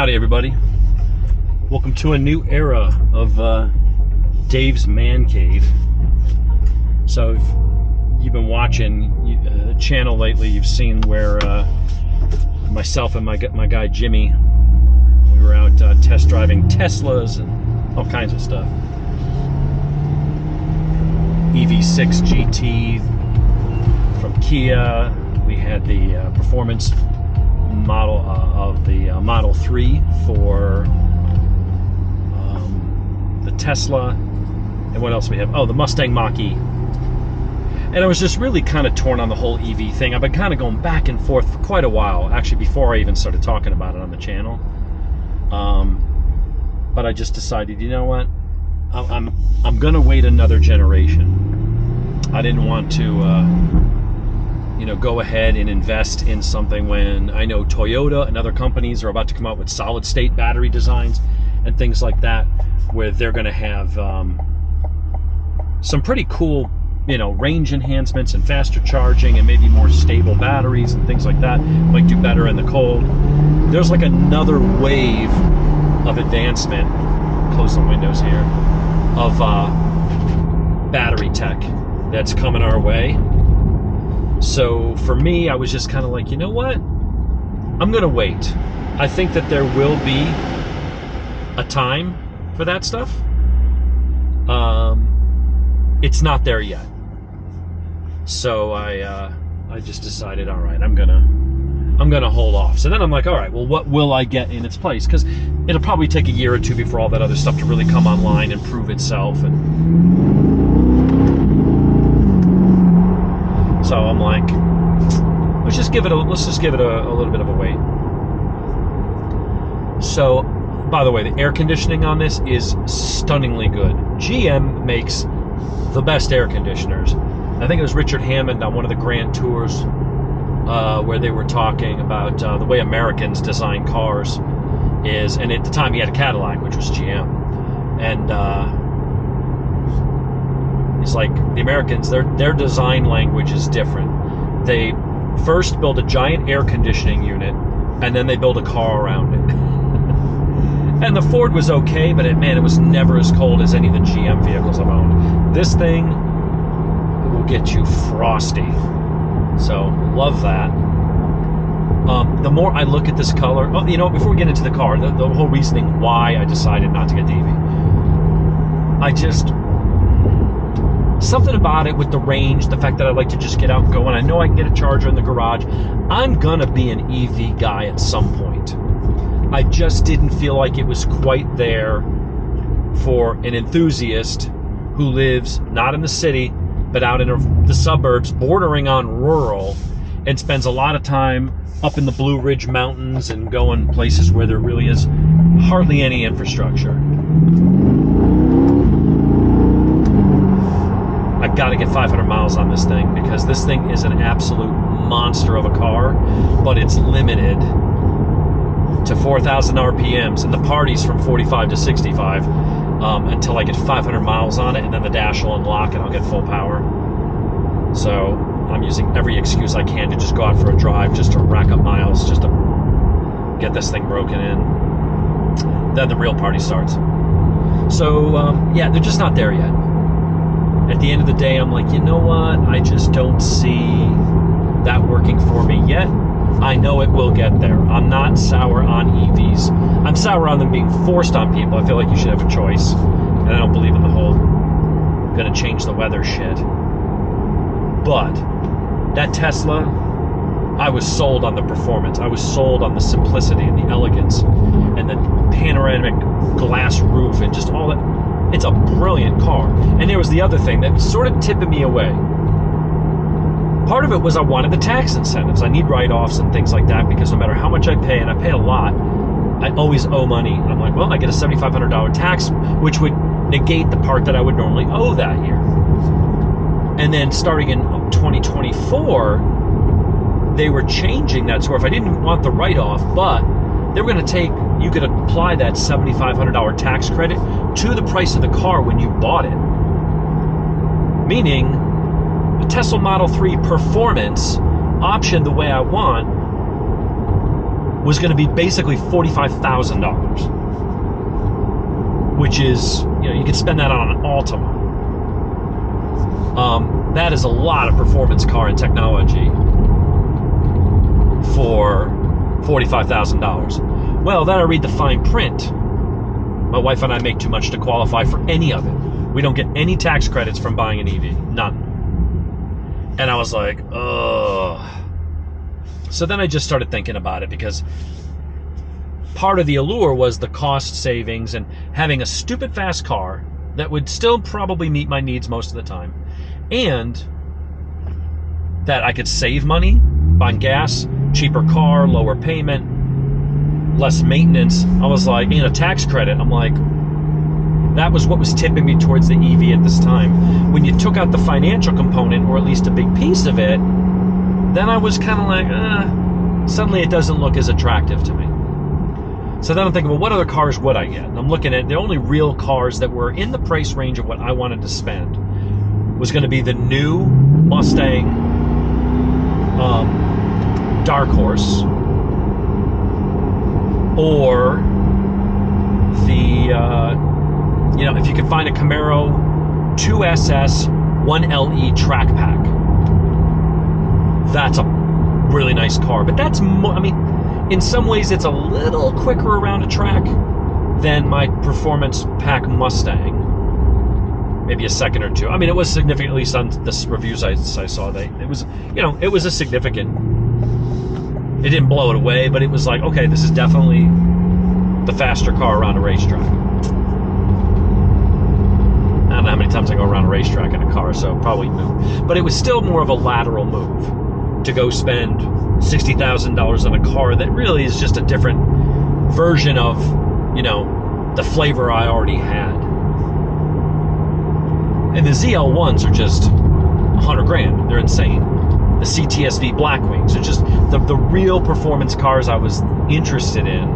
Howdy everybody. Welcome to a new era of Dave's Man Cave. So if you've been watching the channel lately, you've seen where myself and my guy Jimmy, we were out test driving Teslas and all kinds of stuff. EV6 GT from Kia. We had the performance model of the Model 3 for the Tesla. And what else we have? Oh, the Mustang Mach-E. And I was just really kind of torn on the whole EV thing. I've been kind of going back and forth for quite a while, actually before I even started talking about it on the channel. But I just decided, you know what? I'm gonna wait another generation. I didn't want to go ahead and invest in something when I know Toyota and other companies are about to come out with solid state battery designs and things like that, where they're going to have some pretty cool, range enhancements and faster charging and maybe more stable batteries and things like that. Might do better in the cold. There's like another wave of advancement, close the windows here, of battery tech that's coming our way. So for me, I was just kind of like, you know what? I'm going to wait. I think that there will be a time for that stuff. It's not there yet. So I just decided, all right, I'm gonna hold off. So then I'm like, all right, well, what will I get in its place? Because it'll probably take a year or two before all that other stuff to really come online and prove itself. And so I'm like, let's just give it a little bit of a wait. So, by the way, the air conditioning on this is stunningly good. GM makes the best air conditioners. I think it was Richard Hammond on one of the Grand Tours where they were talking about the way Americans design cars is, and at the time he had a Cadillac, which was GM, and it's like the Americans, their design language is different. They first build a giant air conditioning unit, and then they build a car around it. And the Ford was okay, but it was never as cold as any of the GM vehicles I've owned. This thing will get you frosty. So, love that. The more I look at this color, before we get into the car, the whole reasoning why I decided not to get the EV. Something about it with the range, the fact that I like to just get out and go, and I know I can get a charger in the garage. I'm gonna be an EV guy at some point. I just didn't feel like it was quite there for an enthusiast who lives not in the city, but out in the suburbs, bordering on rural, and spends a lot of time up in the Blue Ridge Mountains and going places where there really is hardly any infrastructure. I've got to get 500 miles on this thing because this thing is an absolute monster of a car, but it's limited to 4,000 RPMs, and the party's from 45 to 65 until I get 500 miles on it, and then the dash will unlock and I'll get full power. So I'm using every excuse I can to just go out for a drive, just to rack up miles, just to get this thing broken in. Then the real party starts. So they're just not there yet. At the end of the day, I'm like, you know what? I just don't see that working for me yet. I know it will get there. I'm not sour on EVs. I'm sour on them being forced on people. I feel like you should have a choice. And I don't believe in the whole gonna change the weather shit. But that Tesla, I was sold on the performance. I was sold on the simplicity and the elegance and the panoramic glass roof and just all that. It's a brilliant car. And there was the other thing that was sort of tipping me away. Part of it was I wanted the tax incentives. I need write-offs and things like that because no matter how much I pay, and I pay a lot, I always owe money. I'm like, well, I get a $7,500 tax, which would negate the part that I would normally owe that year. And then starting in 2024, they were changing that. So if I didn't want the write-off, but they were going to you could apply that $7,500 tax credit to the price of the car when you bought it. Meaning, a Tesla Model 3 performance option the way I want was going to be basically $45,000, which is, you could spend that on an Altima. That is a lot of performance car and technology for $45,000. Well, then I read the fine print. My wife and I make too much to qualify for any of it. We don't get any tax credits from buying an EV. None. And I was like, ugh. So then I just started thinking about it, because part of the allure was the cost savings and having a stupid fast car that would still probably meet my needs most of the time, and that I could save money buying gas, cheaper car, lower payment, less maintenance. I was like, and a tax credit. I'm like, that was what was tipping me towards the EV at this time. When you took out the financial component, or at least a big piece of it, then I was kind of like, suddenly it doesn't look as attractive to me. So then I'm thinking, well, what other cars would I get? And I'm looking at the only real cars that were in the price range of what I wanted to spend was going to be the new Mustang Dark Horse, or the, if you could find a Camaro 2SS 1LE track pack. That's a really nice car, but that's in some ways it's a little quicker around a track than my performance pack Mustang. Maybe a second or two. It was significant, at least on the reviews I saw. It was a significant. It didn't blow it away, but it was like, okay, this is definitely the faster car around a racetrack. I don't know how many times I go around a racetrack in a car, so probably move. But it was still more of a lateral move to go spend $60,000 on a car that really is just a different version of, the flavor I already had. And the ZL1s are just $100,000. They're insane. The CTSV Blackwings are just the real performance cars I was interested in.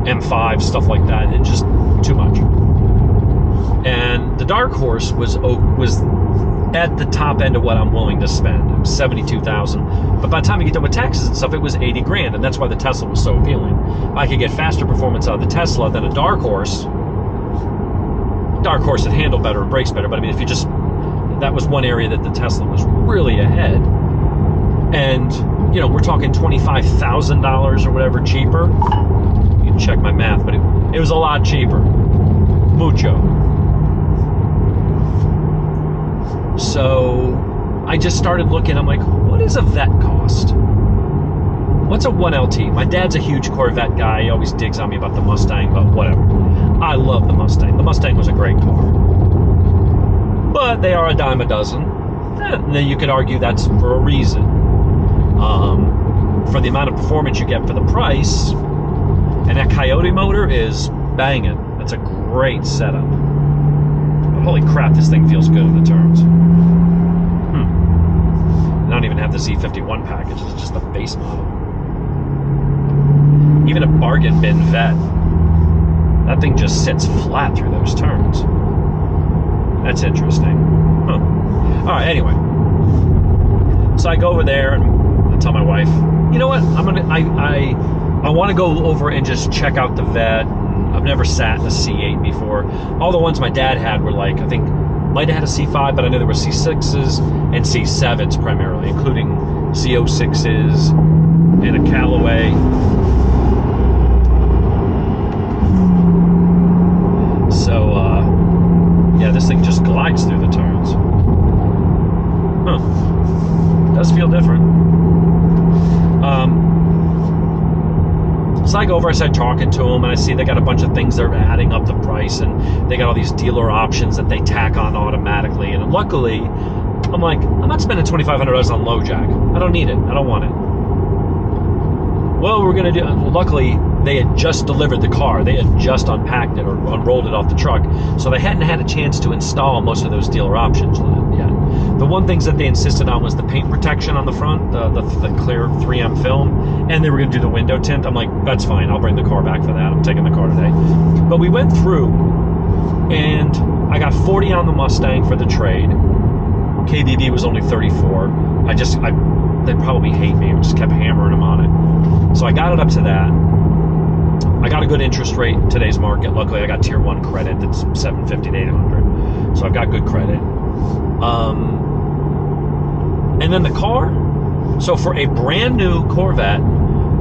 M5, stuff like that, and just too much. And the Dark Horse was at the top end of what I'm willing to spend. It was $72,000. But by the time you get done with taxes and stuff, it was $80,000, and that's why the Tesla was so appealing. I could get faster performance out of the Tesla than a Dark Horse. Dark Horse would handle better and brakes better, but if you just, that was one area that the Tesla was really ahead. And, we're talking $25,000 or whatever cheaper. You can check my math, but it was a lot cheaper. Mucho. So I just started looking. I'm like, what does a Vette cost? What's a 1LT? My dad's a huge Corvette guy. He always digs on me about the Mustang, but whatever. I love the Mustang. The Mustang was a great car. But they are a dime a dozen. And then you could argue that's for a reason. For the amount of performance you get for the price, and that Coyote motor is banging. That's a great setup. But holy crap, this thing feels good in the turns. I don't even have the Z51 package. It's just the base model. Even a bargain bin Vette, that thing just sits flat through those turns. That's interesting. All right, anyway. So I go over there and I tell my wife, you know what? I want to go over and just check out the Vette. I've never sat in a C8 before. All the ones my dad had were like, I think, might have had a C5, but I know there were C6s and C7s primarily, including Z06s and a Callaway. So, yeah, this thing just glides through the turns. It does feel different. So I go over, I start talking to them, and I see they got a bunch of things that are adding up the price, and they got all these dealer options that they tack on automatically. And luckily, I'm like, I'm not spending $2,500 on low jack. I don't need it. I don't want it. Well, luckily, they had just delivered the car. They had just unpacked it or unrolled it off the truck. So they hadn't had a chance to install most of those dealer options yet. The one things that they insisted on was the paint protection on the front, the clear 3M film, and they were going to do the window tint. I'm like, that's fine. I'll bring the car back for that. I'm taking the car today. But we went through, and I got 40 on the Mustang for the trade. KBB was only 34. They probably hate me. I just kept hammering them on it. So I got it up to that. I got a good interest rate in today's market. Luckily, I got tier 1 credit that's 750 to 800. So I've got good credit. And then the car. So for a brand new Corvette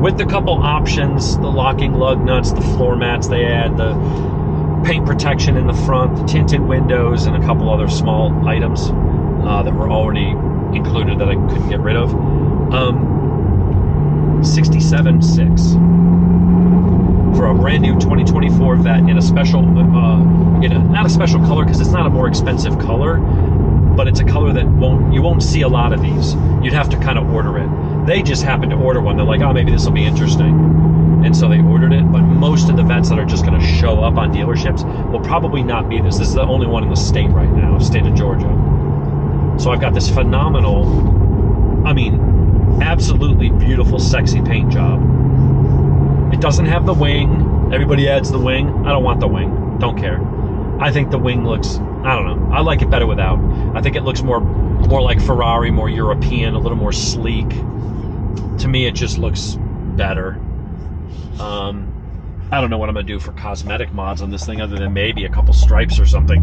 with the couple options, the locking lug nuts, the floor mats they add, the paint protection in the front, the tinted windows, and a couple other small items that were already included that I couldn't get rid of. 67.6 for a brand new 2024 Vet in a special, not a special color because it's not a more expensive color, but it's a color that you won't see a lot of these. You'd have to kind of order it. They just happened to order one. They're like, oh, maybe this will be interesting. And so they ordered it. But most of the Vets that are just going to show up on dealerships will probably not be this. This is the only one in the state right now, state of Georgia. So I've got this phenomenal, absolutely beautiful, sexy paint job. It doesn't have the wing. Everybody adds the wing. I don't want the wing. Don't care. I think the wing looks, I don't know. I like it better without. I think it looks more like Ferrari, more European, a little more sleek. To me, it just looks better. I don't know what I'm going to do for cosmetic mods on this thing other than maybe a couple stripes or something.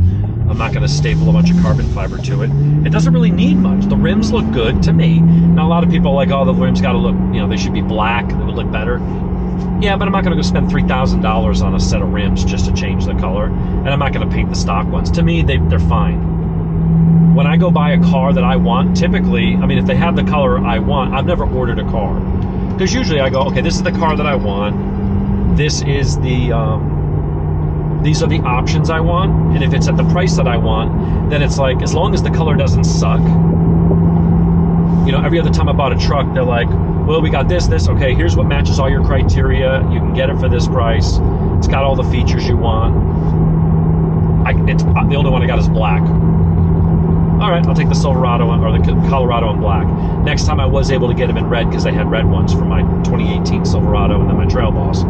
I'm not going to staple a bunch of carbon fiber to it. It doesn't really need much. The rims look good to me. Now, a lot of people are like, oh, the rims got to look, they should be black. They would look better. Yeah, but I'm not going to go spend $3,000 on a set of rims just to change the color. And I'm not going to paint the stock ones. To me, they're fine. When I go buy a car that I want, typically, if they have the color I want, I've never ordered a car. Because usually I go, okay, this is the car that I want. This is these are the options I want. And if it's at the price that I want, then it's like, as long as the color doesn't suck. Every other time I bought a truck, they're like, well, we got this. Okay, here's what matches all your criteria. You can get it for this price. It's got all the features you want. The only one I got is black. All right, I'll take the Silverado or the Colorado in black. Next time I was able to get them in red because they had red ones for my 2018 Silverado and then my Trail Boss.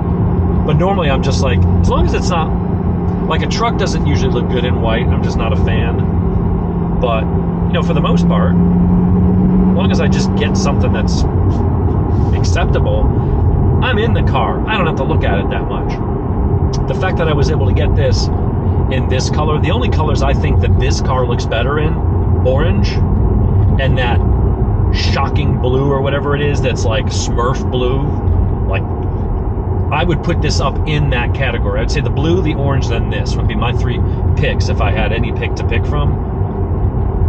But normally I'm just like, as long as it's not, like a truck doesn't usually look good in white. I'm just not a fan. But, for the most part, as long as I just get something that's acceptable, I'm in the car. I don't have to look at it that much. The fact that I was able to get this in this color, the only colors I think that this car looks better in, orange, and that shocking blue or whatever it is that's like Smurf blue. Like, I would put this up in that category. I'd say the blue, the orange, then this would be my 3 picks if I had any pick to pick from.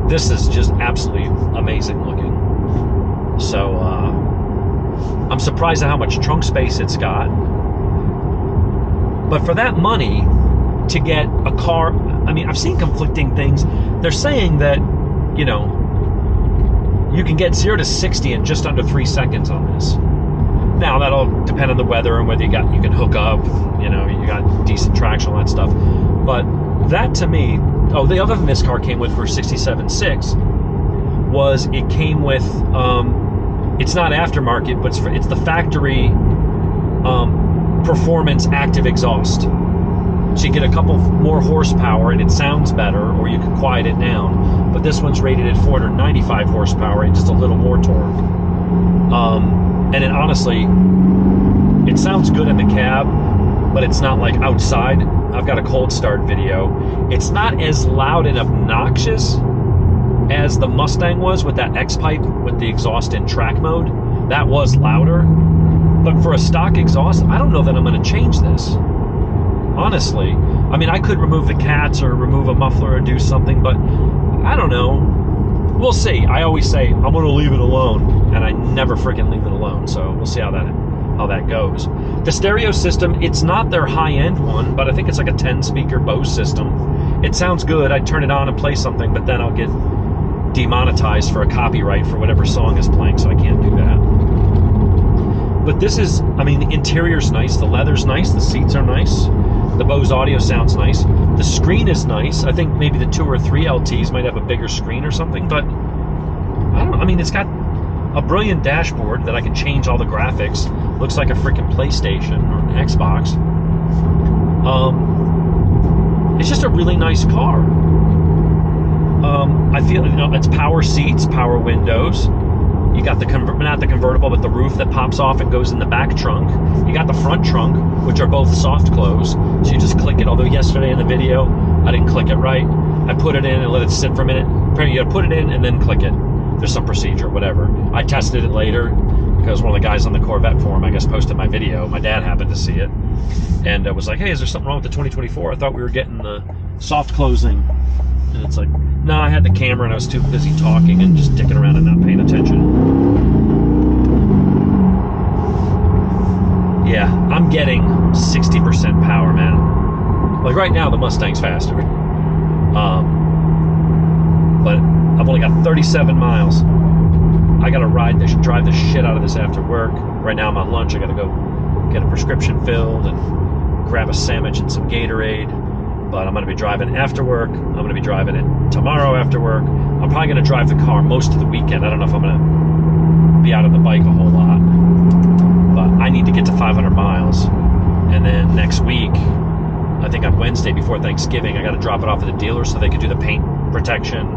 This is just absolutely amazing looking. So I'm surprised at how much trunk space it's got. But for that money, to get a car, I've seen conflicting things. They're saying that, you can get 0 to 60 in just under 3 seconds on this. Now, that'll depend on the weather and whether you can hook up, you got decent traction, all that stuff. But that to me, the other thing this car came with for 67.6 was it came with, it's not aftermarket, but it's the factory performance active exhaust. So you get a couple more horsepower and it sounds better, or you can quiet it down. But this one's rated at 495 horsepower and just a little more torque. And it honestly, it sounds good in the cab, but it's not like outside. I've got a cold start video. It's not as loud and obnoxious as the Mustang was with that X-Pipe with the exhaust in track mode. That was louder. But for a stock exhaust, I don't know that I'm going to change this. Honestly. I could remove the cats or remove a muffler or do something, but I don't know. We'll see. I always say, I'm going to leave it alone, and I never freaking leave it alone, so we'll see how that goes. The stereo system, it's not their high-end one, but I think it's like a 10-speaker Bose system. It sounds good. I'd turn it on and play something, but then I'll get demonetized for a copyright for whatever song is playing, so I can't do that. But this is, the interior's nice, the leather's nice, the seats are nice, the Bose audio sounds nice, the screen is nice. I think maybe the 2 or 3 LTs might have a bigger screen or something, but I don't know. It's got a brilliant dashboard that I can change all the graphics. Looks like a freaking PlayStation or an Xbox. It's just a really nice car. I feel, it's power seats, power windows. You got the not the convertible, but the roof that pops off and goes in the back trunk. You got the front trunk, which are both soft close. So you just click it. Although yesterday in the video, I didn't click it right. I put it in and let it sit for a minute. Apparently you gotta put it in and then click it. There's some procedure, whatever. I tested it later because one of the guys on the Corvette forum, I guess, posted my video. My dad happened to see it. And was like, hey, is there something wrong with the 2024? I thought we were getting the soft closing. And it's like, no, I had the camera and I was too busy talking and just dicking around and not paying attention. Yeah, I'm getting 60% power, man. Like right now, the Mustang's faster. But I've only got 37 miles. I gotta drive the shit out of this after work. Right now I'm on lunch. I gotta go get a prescription filled and grab a sandwich and some Gatorade. But I'm going to be driving after work. I'm going to be driving it tomorrow after work. I'm probably going to drive the car most of the weekend. I don't know if I'm going to be out on the bike a whole lot. But I need to get to 500 miles. And then next week, I think on Wednesday before Thanksgiving, I got to drop it off at the dealer so they can do the paint protection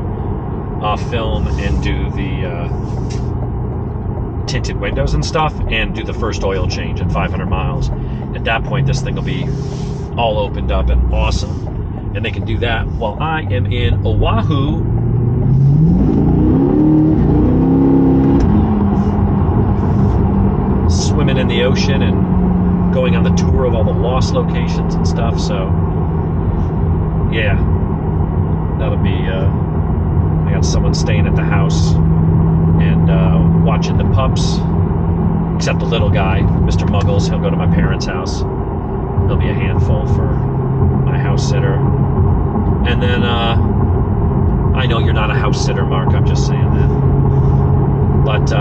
film and do the tinted windows and stuff and do the first oil change at 500 miles. At that point, this thing will be all opened up and awesome. And they can do that while I am in Oahu. Swimming in the ocean and going on the tour of all the lost locations and stuff. So, yeah. That'll be, I got someone staying at the house and watching the pups. Except the little guy, Mr. Muggles, he'll go to my parents' house. He'll be a handful for my house sitter. And then, I know you're not a house sitter, Mark, I'm just saying that. But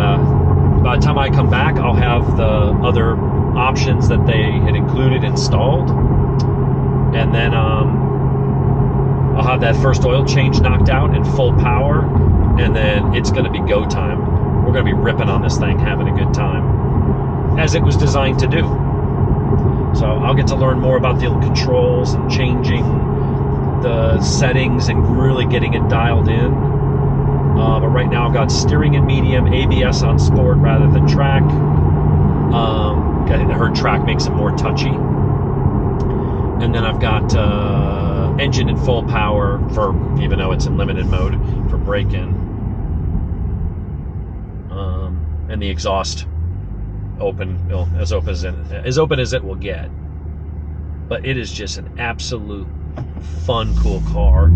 by the time I come back, I'll have the other options that they had included installed. And then I'll have that first oil change knocked out in full power. And then it's going to be go time. We're going to be ripping on this thing, having a good time. As it was designed to do. So I'll get to learn more about the controls and changing the settings and really getting it dialed in. But right now I've got steering in medium, ABS on sport rather than track. I heard track makes it more touchy. And then I've got engine in full power for, even though it's in limited mode, for braking. And the exhaust open, as open as it will get. But it is just an absolute fun, cool car.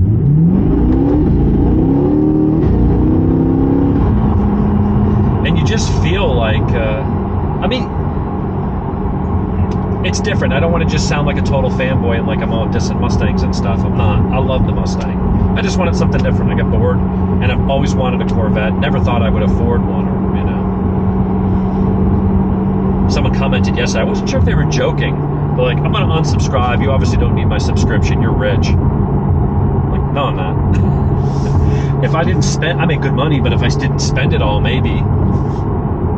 And you just feel like, I mean, it's different. I don't want to just sound like a total fanboy and like I'm all dissing Mustangs and stuff. I'm not. I love the Mustang. I just wanted something different. I got bored, and I've always wanted a Corvette. Never thought I would afford one, or, you know. Someone commented yesterday, I wasn't sure if they were joking. They're like, I'm going to unsubscribe. You obviously don't need my subscription. You're rich. I'm like, no, I'm not. If I didn't spend, I make good money, but if I didn't spend it all, maybe.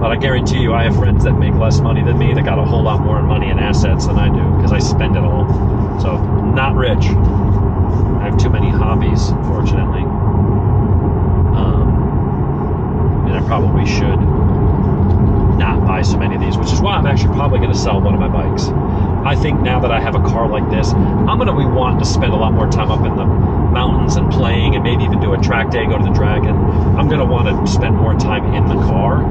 But I guarantee you, I have friends that make less money than me that got a whole lot more money and assets than I do because I spend it all. So, not rich. I have too many hobbies, unfortunately. And I probably should not buy so many of these, which is why I'm actually probably going to sell one of my bikes. I think now that I have a car like this, I'm going to be wanting to spend a lot more time up in the mountains and playing, and maybe even do a track day, go to the Dragon. I'm going to want to spend more time in the car.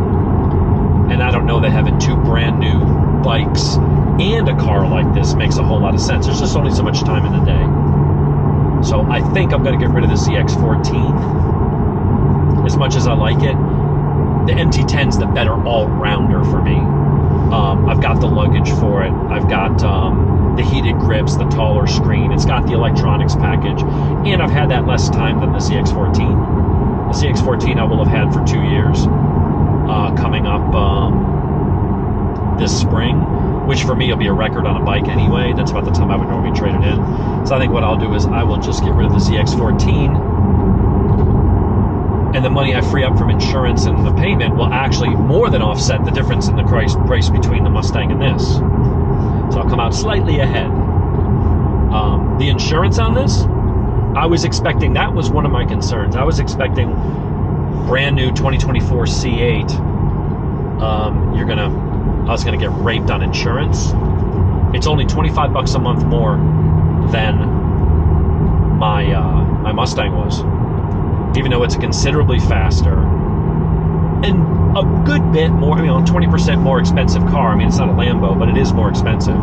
And I don't know that having two brand new bikes and a car like this makes a whole lot of sense. There's just only so much time in the day. So I think I'm going to get rid of the ZX14. As much as I like it, the MT10's the better all-rounder for me. I've got the luggage for it. I've got the heated grips, the taller screen. It's got the electronics package. And I've had that less time than the ZX14. The ZX14 I will have had for 2 years. Coming up this spring, which for me will be a record on a bike anyway. That's about the time I would normally trade it in. So I think what I'll do is I will just get rid of the ZX14, and the money I free up from insurance and the payment will actually more than offset the difference in the price between the Mustang and this. So I'll come out slightly ahead. The insurance on this, I was expecting, that was one of my concerns. I was expecting brand new 2024 C8, I was gonna get raped on insurance. It's only $25 a month more than my Mustang was, even though it's considerably faster and a good bit more, 20% more expensive car. I mean, it's not a Lambo, but it is more expensive.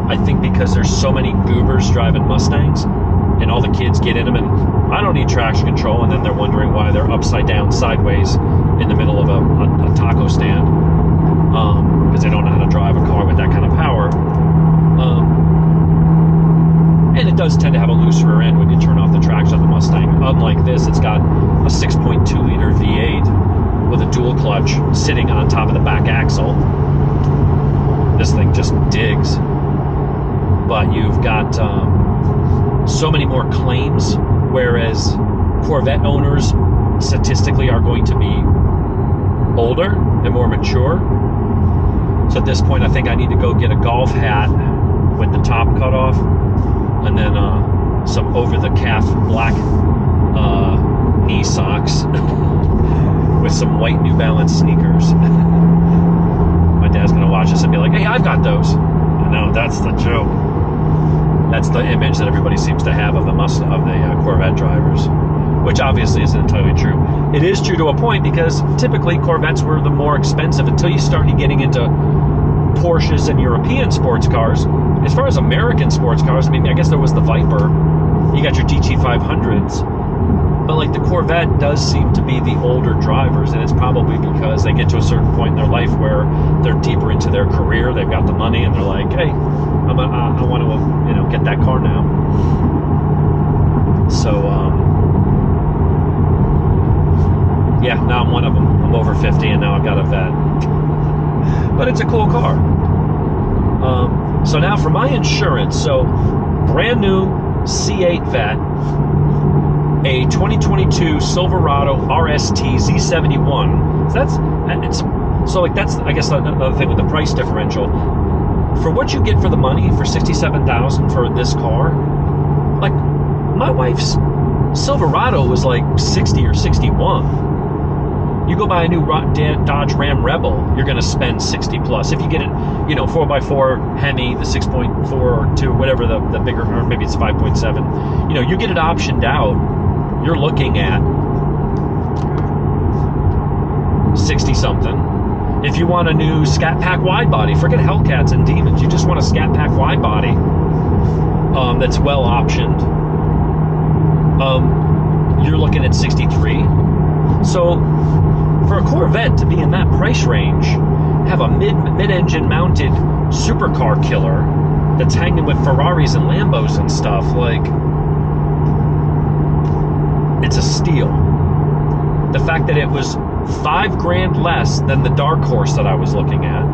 I think because there's so many goobers driving Mustangs, and all the kids get in them, and I don't need traction control, and then they're wondering why they're upside down, sideways, in the middle of a taco stand, because they don't know how to drive a car with that kind of power. And it does tend to have a loose rear end when you turn off the traction on the Mustang. Unlike this, it's got a 6.2-liter V8 with a dual clutch sitting on top of the back axle. This thing just digs. But you've got so many more claims, whereas Corvette owners statistically are going to be older and more mature. So at this point, I think I need to go get a golf hat with the top cut off, and then some over-the-calf black knee socks with some white New Balance sneakers. My dad's gonna watch this and be like, "Hey, I've got those." No, that's the joke. That's the image that everybody seems to have of the Corvette drivers, which obviously isn't entirely true. It is true to a point, because typically Corvettes were the more expensive until you started getting into Porsches and European sports cars. As far as American sports cars, I guess there was the Viper. You got your GT500s. But like the Corvette does seem to be the older drivers, and it's probably because they get to a certain point in their life where they're deeper into their career, they've got the money, and they're like, hey, I want to get that car now. So yeah, now I'm one of them. I'm over 50, and now I've got a Vet. But it's a cool car. So now for my insurance, so brand new C8 Vet, a 2022 Silverado RST Z71. So that's I guess another thing with the price differential. For what you get for the money, for $67,000 for this car, like my wife's Silverado was like 60 or 61. You go buy a new Dodge Ram Rebel, you're going to spend 60 plus. If you get it, 4x4 Hemi, the 6.4 or 2, whatever the bigger, or maybe it's 5.7, you get it optioned out, you're looking at 60 something. If you want a new Scat Pack wide body, forget Hellcats and Demons, you just want a Scat Pack wide body that's well optioned, you're looking at 63. So for a Corvette to be in that price range, have a mid-engine mounted supercar killer that's hanging with Ferraris and Lambos and stuff, like, it's a steal. The fact that it was $5,000 less than the Dark Horse that I was looking at.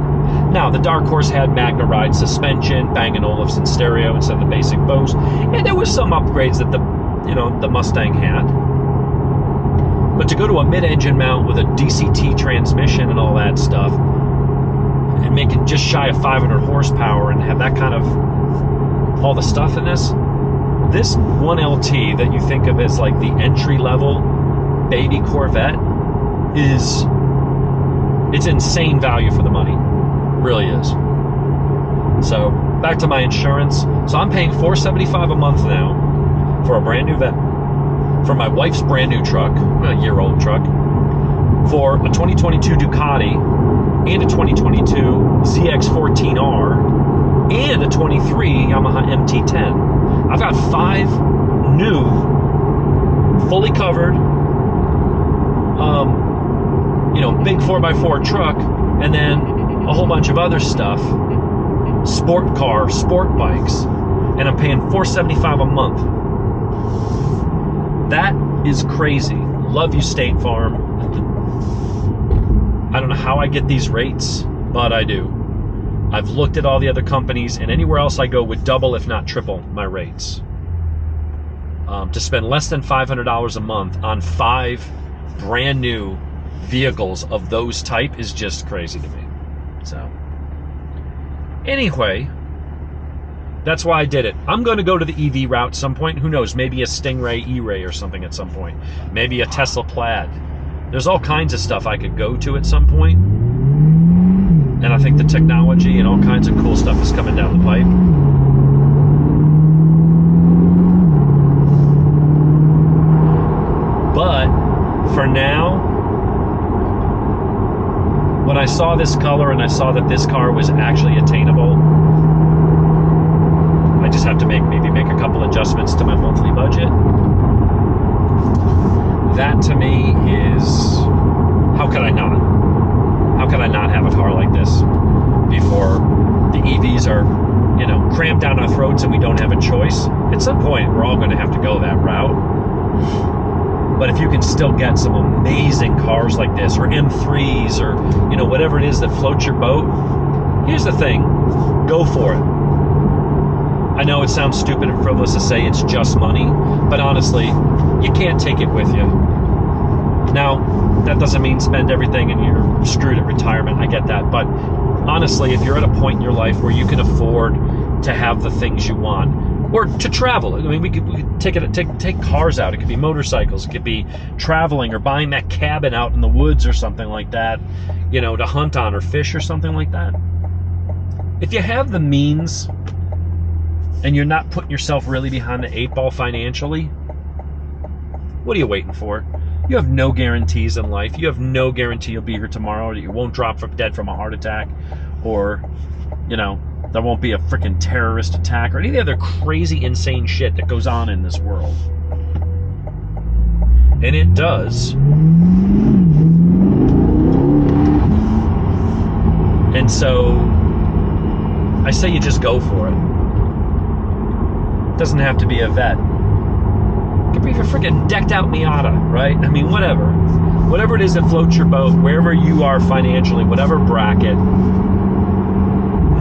Now, the Dark Horse had Magna Ride suspension, Bang & Olufsen stereo instead of the basic Bose, and there was some upgrades that the Mustang had. But to go to a mid-engine mount with a DCT transmission and all that stuff, and making just shy of 500 horsepower and have that kind of all the stuff in this 1LT that you think of as like the entry-level baby Corvette it's insane value for the money. It really is. So back to my insurance. So I'm paying $475 a month now for a brand new Vet, for my wife's brand new truck, a year-old truck, for a 2022 Ducati, and a 2022 ZX14R, and a 23 Yamaha MT-10. I've got 5 new, fully covered, big 4x4 truck, and then a whole bunch of other stuff, sport bikes, and I'm paying $475 a month. That is crazy. Love you, State Farm. I don't know how I get these rates, but I do. I've looked at all the other companies, and anywhere else I go would double, if not triple, my rates. To spend less than $500 a month on 5 brand new vehicles of those type is just crazy to me. So, anyway, that's why I did it. I'm going to go to the EV route some point. Who knows? Maybe a Stingray E-Ray or something at some point. Maybe a Tesla Plaid. There's all kinds of stuff I could go to at some point. And I think the technology and all kinds of cool stuff is coming down the pipe. But for now, when I saw this color and I saw that this car was actually attainable, I just have to maybe make a couple adjustments to my monthly budget. That to me is, how could I not? How could I not have a car like this before the EVs are, you know, crammed down our throats and we don't have a choice? At some point, we're all going to have to go that route. But if you can still get some amazing cars like this, or M3s, or, you know, whatever it is that floats your boat, here's the thing, go for it. I know it sounds stupid and frivolous to say it's just money, but honestly, you can't take it with you. Now, that doesn't mean spend everything and you're screwed at retirement. I get that. But honestly, if you're at a point in your life where you can afford to have the things you want, or to travel, I mean, we could take cars out. It could be motorcycles. It could be traveling or buying that cabin out in the woods or something like that, you know, to hunt on or fish or something like that. If you have the means and you're not putting yourself really behind the 8 ball financially, what are you waiting for? You have no guarantees in life. You have no guarantee you'll be here tomorrow, or you won't drop dead from a heart attack, or, you know, there won't be a freaking terrorist attack or any other crazy, insane shit that goes on in this world. And it does. And so I say you just go for it. It doesn't have to be a vet. It could be a freaking decked out Miata, right? I mean, whatever. Whatever it is that floats your boat, wherever you are financially, whatever bracket.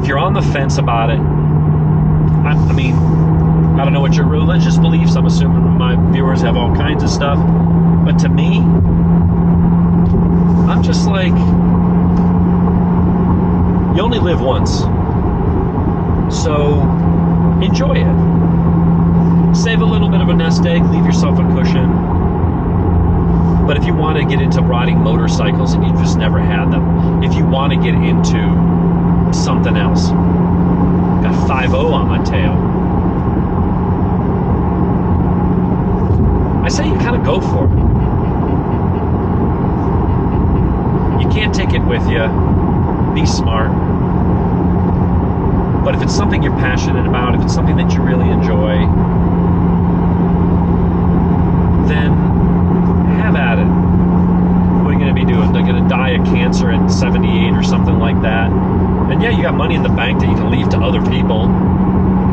If you're on the fence about it, I mean, I don't know what your religious beliefs, I'm assuming my viewers have all kinds of stuff, but to me, I'm just like, you only live once, so enjoy it. Save a little bit of a nest egg, leave yourself a cushion. But if you want to get into riding motorcycles and you've just never had them, if you want to get into something else, got 5.0 on my tail, I say you kind of go for it. You can't take it with you. Be smart. But if it's something you're passionate about, if it's something that you really enjoy, then have at it. What are you going to be doing? They're going to die of cancer at 78 or something like that. And yeah, you got money in the bank that you can leave to other people.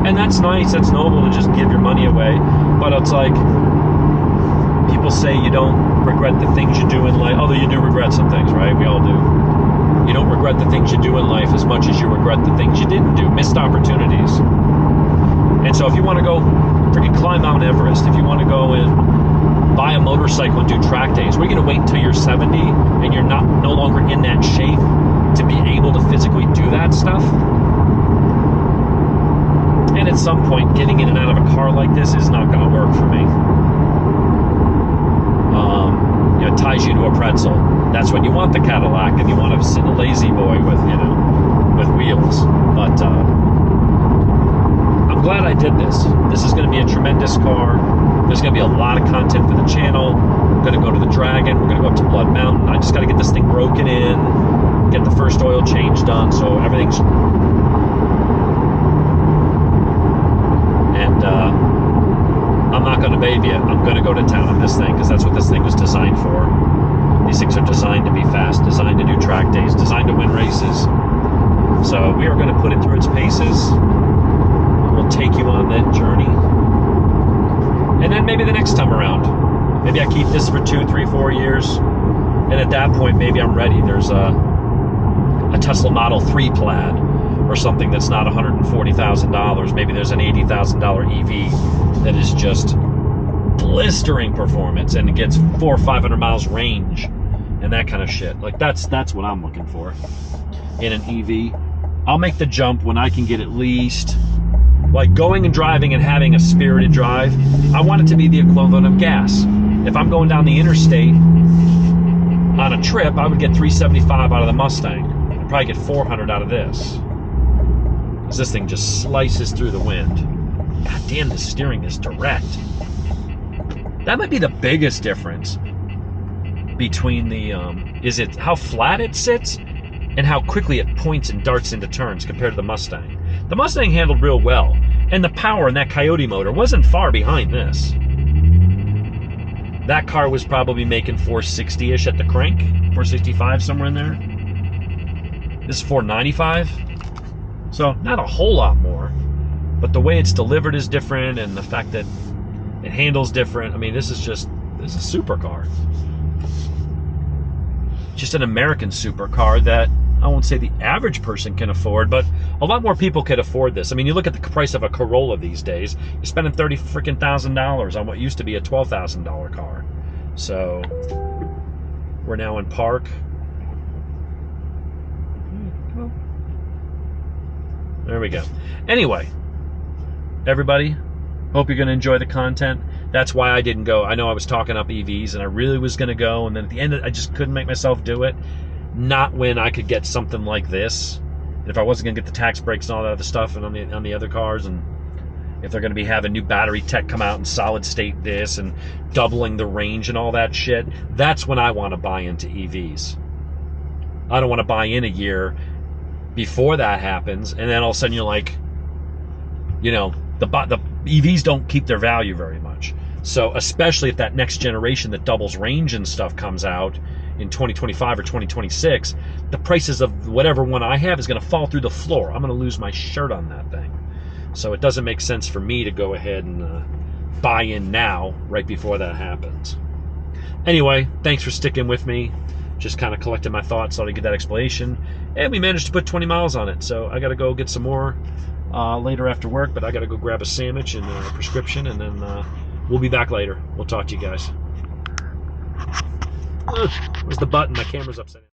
And that's nice, that's noble to just give your money away. But it's like, people say you don't regret the things you do in life. Although you do regret some things, right? We all do. You don't regret the things you do in life as much as you regret the things you didn't do, missed opportunities. And so if you want to go freaking climb Mount Everest, if you want to go and buy a motorcycle and do track days, we're going to wait until you're 70 and you're no longer in that shape to be able to physically do that stuff. And at some point, getting in and out of a car like this is not going to work for me. You know, it ties you to a pretzel. That's when you want the Cadillac and you want to sit a lazy boy with, you know, with wheels. But I'm glad I did this. This is going to be a tremendous car. There's going to be a lot of content for the channel. We're going to go to the Dragon. We're going to go up to Blood Mountain. I just got to get this thing broken in, get the first oil change done, so everything's... And I'm not going to baby it. I'm going to go to town on this thing, because that's what this thing was designed for. These things are designed to be fast, designed to do track days, designed to win races. So we are going to put it through its paces. We'll take you on that journey. And then maybe the next time around, maybe I keep this for 2, 3, 4 years. And at that point, maybe I'm ready. There's a Tesla Model 3 Plaid or something that's not $140,000. Maybe there's an $80,000 EV that is just blistering performance and it gets 400 or 500 miles range and that kind of shit. Like that's what I'm looking for in an EV. I'll make the jump when I can get at least, like, going and driving and having a spirited drive. I want it to be the equivalent of gas. If I'm going down the interstate on a trip, I would get 375 out of the Mustang. I'd probably get 400 out of this. Because this thing just slices through the wind. God damn, the steering is direct. That might be the biggest difference between the, is it how flat it sits and how quickly it points and darts into turns compared to the Mustang. The Mustang handled real well, and the power in that Coyote motor wasn't far behind this. That car was probably making 460-ish at the crank, 465, somewhere in there. This is 495, so not a whole lot more, but the way it's delivered is different, and the fact that it handles different. I mean, this is a supercar. Just an American supercar that I won't say the average person can afford, but a lot more people could afford this. I mean, you look at the price of a Corolla these days, you're spending $30,000 on what used to be a $12,000 car. So we're now in park. There we go. Anyway, everybody, hope you're going to enjoy the content. That's why I didn't go. I know I was talking up EVs, and I really was going to go, and then at the end, I just couldn't make myself do it. Not when I could get something like this. And if I wasn't going to get the tax breaks and all that other stuff, and on the other cars, and if they're going to be having new battery tech come out and solid state this and doubling the range and all that shit, that's when I want to buy into EVs. I don't want to buy in a year before that happens, and then all of a sudden you're like, you know, the EVs don't keep their value very much. So especially if that next generation that doubles range and stuff comes out in 2025 or 2026, the prices of whatever one I have is going to fall through the floor. I'm going to lose my shirt on that thing. So it doesn't make sense for me to go ahead and buy in now, right before that happens. Anyway, thanks for sticking with me. Just kind of collecting my thoughts, so I get that explanation. And we managed to put 20 miles on it. So I got to go get some more later after work, but I got to go grab a sandwich and a prescription, and then we'll be back later. We'll talk to you guys. Where's the button? My camera's upside down.